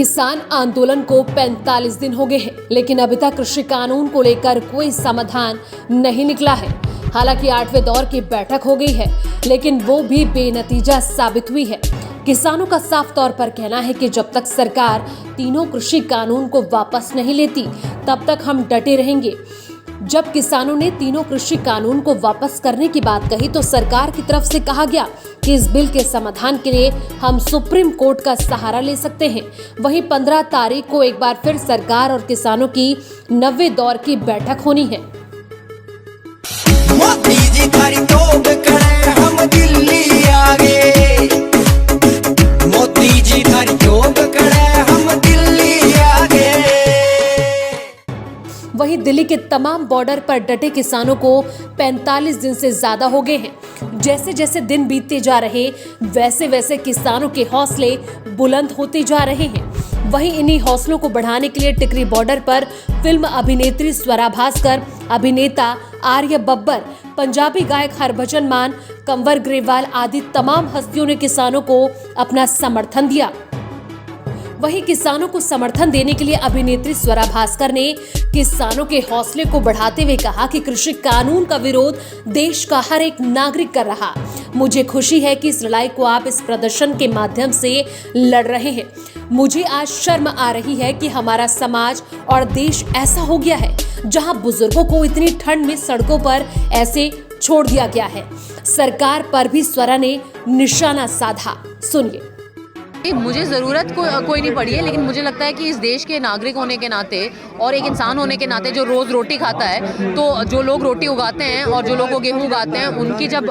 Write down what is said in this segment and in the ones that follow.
किसान आंदोलन को 45 दिन हो गए हैं, लेकिन अभी तक कृषि कानून को लेकर कोई समाधान नहीं निकला है। हालांकि 8वें दौर की बैठक हो गई है, लेकिन वो भी बेनतीजा साबित हुई है। किसानों का साफ तौर पर कहना है कि जब तक सरकार तीनों कृषि कानून को वापस नहीं लेती, तब तक हम डटे रहेंगे। जब किसानों ने तीनों कृषि कानून को वापस करने की बात कही, तो सरकार की तरफ से कहा गया कि इस बिल के समाधान के लिए हम सुप्रीम कोर्ट का सहारा ले सकते हैं। वहीं 15 तारीख को एक बार फिर सरकार और किसानों की 9वें दौर की बैठक होनी है। मोदी जी थारी तोप खड़े हम दिल्ली आ गए, मोदी जी थारी तोप खड़े हम दिल्ली आ गए। वहीं दिल्ली के तमाम बॉर्डर पर डटे किसानों को 45 दिन से ज्यादा हो गए हैं। जैसे जैसे दिन बीतते जा रहे, वैसे वैसे किसानों के हौसले बुलंद होते जा रहे हैं। वहीं इन्हीं हौसलों को बढ़ाने के लिए टिकरी बॉर्डर पर फिल्म अभिनेत्री स्वरा भास्कर, अभिनेता आर्य बब्बर, पंजाबी गायक हरभजन मान, कंवर ग्रेवाल आदि तमाम हस्तियों ने किसानों को अपना समर्थन दिया। वहीं किसानों को समर्थन देने के लिए अभिनेत्री स्वरा भास्कर ने किसानों के हौसले को बढ़ाते हुए कहा कि कृषि कानून का विरोध देश का हर एक नागरिक कर रहा। मुझे खुशी है कि इस लड़ाई को आप इस प्रदर्शन के माध्यम से लड़ रहे हैं। मुझे आज शर्म आ रही है कि हमारा समाज और देश ऐसा हो गया है जहां बुजुर्गों को इतनी ठंड में सड़कों पर ऐसे छोड़ दिया गया है। सरकार पर भी स्वरा ने निशाना साधा। सुनिए। मुझे ज़रूरत कोई नहीं पड़ी है, लेकिन मुझे लगता है कि इस देश के नागरिक होने के नाते और एक इंसान होने के नाते जो रोज़ रोटी खाता है, तो जो लोग रोटी उगाते हैं और जो लोग गेहूँ उगाते हैं, उनकी जब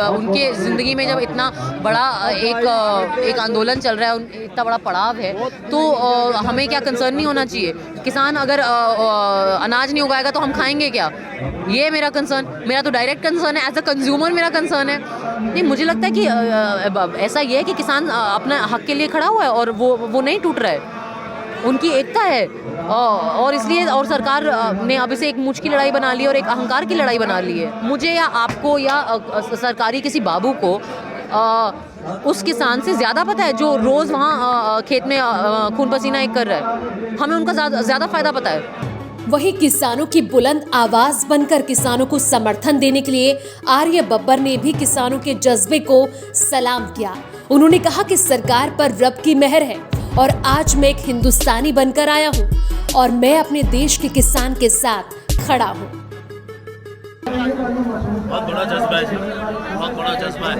उनके ज़िंदगी में जब इतना बड़ा एक आंदोलन चल रहा है, इतना बड़ा पड़ाव है, तो हमें क्या कंसर्न नहीं होना चाहिए। किसान अगर अनाज नहीं उगाएगा तो हम खाएंगे क्या? ये मेरा कंसर्न, मेरा तो डायरेक्ट कंसर्न है। एज अ कंज्यूमर मेरा कंसर्न है। नहीं, मुझे लगता है कि ऐसा ये है कि किसान अपना हक के लिए खड़ा हुआ है और वो नहीं टूट रहा है। उनकी एकता है और इसलिए और सरकार ने अब इसे एक मुझ की लड़ाई बना ली और एक अहंकार की लड़ाई बना ली है। मुझे या आपको या सरकारी किसी बाबू को उस किसान से ज़्यादा पता है जो रोज़ वहाँ खेत में खून पसीना एक कर रहा है। हमें उनका ज़्यादा फ़ायदा पता है। वहीं किसानों की बुलंद आवाज बनकर किसानों को समर्थन देने के लिए आर्य बब्बर ने भी किसानों के जज्बे को सलाम किया। उन्होंने कहा कि सरकार पर रब की मेहर है और आज मैं एक हिंदुस्तानी बनकर आया हूं और मैं अपने देश के किसान के साथ खड़ा हूं। बहुत बड़ा जज्बा है जी, बहुत बड़ा जज्बा है।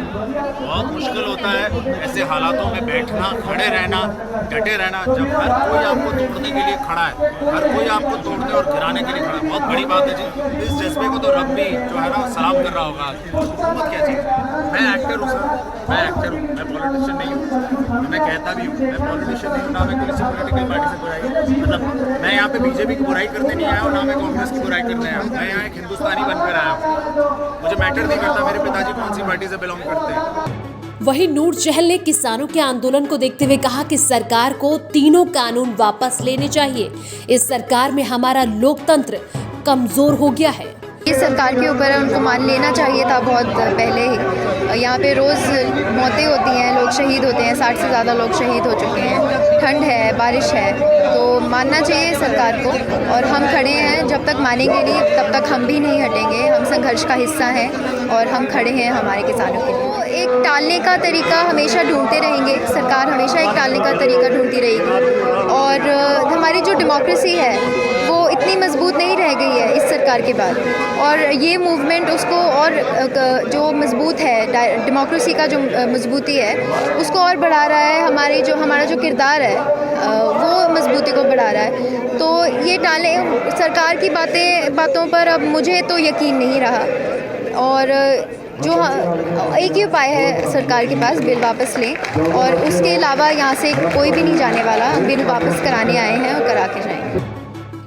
बहुत मुश्किल होता है ऐसे हालातों में बैठना, खड़े रहना, डटे रहना, जब हर कोई आपको तोड़ने के लिए खड़ा है, हर कोई आपको तोड़ने और गिराने के लिए खड़ा है। बहुत बड़ी बात है जी। इस जज्बे को तो रब भी जो है ना सलाम कर रहा होगा। हुकूमत क्या चीज़? मैं एक्टर हूँ सर, मैं एक्टर हूँ, मैं पॉलिटिशियन नहीं हूँ। मैं कहता भी हूँ मैं पॉलिटिशियन नहीं हूँ, ना मैं किसी पॉलिटिकल पार्टी से बुराई, मतलब मैं यहाँ पे बीजेपी की बुराई करने नहीं आया हूँ, ना मैं कांग्रेस की बुराई करने आया हूँ। मैं यहाँ एक हिंदुस्तानी बनकर आया हूँ। मुझे मैटर नहीं करता मेरे पिताजी कौन सी पार्टी से बिलोंग करते हैं। वहीं नूर चहल ने किसानों के आंदोलन को देखते हुए कहा कि सरकार को तीनों कानून वापस लेने चाहिए। इस सरकार में हमारा लोकतंत्र कमजोर हो गया है। ये सरकार के ऊपर है, उनको मान लेना चाहिए था बहुत पहले ही। यहाँ पे रोज़ मौतें होती हैं, लोग शहीद होते हैं, 60 से ज़्यादा लोग शहीद हो चुके हैं। ठंड है, बारिश है, तो मानना चाहिए सरकार को। और हम खड़े हैं, जब तक मानेंगे नहीं तब तक हम भी नहीं हटेंगे। हम संघर्ष का हिस्सा हैं और हम खड़े हैं हमारे किसानों के लिए। तो एक टालने का तरीका हमेशा ढूंढते रहेंगे, सरकार हमेशा एक टालने का तरीका ढूंढती रहेगी। और हमारी जो डेमोक्रेसी है वो इतनी मजबूत नहीं रह गई है इस सरकार के बाद, और ये मूवमेंट उसको और जो मजबूत है, डेमोक्रेसी का जो मजबूती है उसको और बढ़ा रहा है। हमारा जो किरदार है वो मजबूती को बढ़ा रहा है। तो ये टाले सरकार की बातों पर अब मुझे तो यकीन नहीं रहा। और जो एक ही उपाय है सरकार के पास, बिल वापस लें, और उसके अलावा यहाँ से कोई भी नहीं जाने वाला। बिल वापस कराने आए हैं और करा के जाएंगे।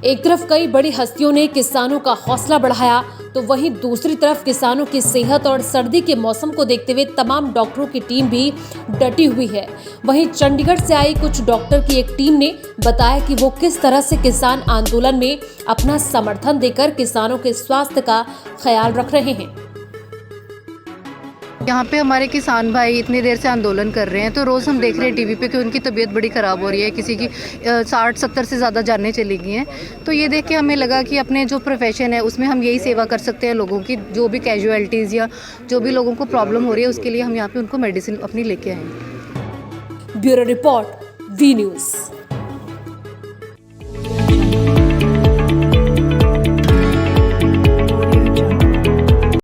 एक तरफ कई बड़ी हस्तियों ने किसानों का हौसला बढ़ाया, तो वहीं दूसरी तरफ किसानों की सेहत और सर्दी के मौसम को देखते हुए तमाम डॉक्टरों की टीम भी डटी हुई है। वहीं चंडीगढ़ से आई कुछ डॉक्टर की एक टीम ने बताया कि वो किस तरह से किसान आंदोलन में अपना समर्थन देकर किसानों के स्वास्थ्य का ख्याल रख रहे हैं। यहाँ पे हमारे किसान भाई इतनी देर से आंदोलन कर रहे हैं, तो रोज़ हम देख रहे हैं टीवी पे कि उनकी तबीयत बड़ी ख़राब हो रही है, किसी की 60-70 से ज़्यादा जानें चली गई हैं। तो ये देख के हमें लगा कि अपने जो प्रोफेशन है उसमें हम यही सेवा कर सकते हैं लोगों की, जो भी कैजुअलिटीज़ या जो भी लोगों को प्रॉब्लम हो रही है उसके लिए हम यहाँ पे उनको मेडिसिन अपनी लेके आए हैं। Bureau report, V news.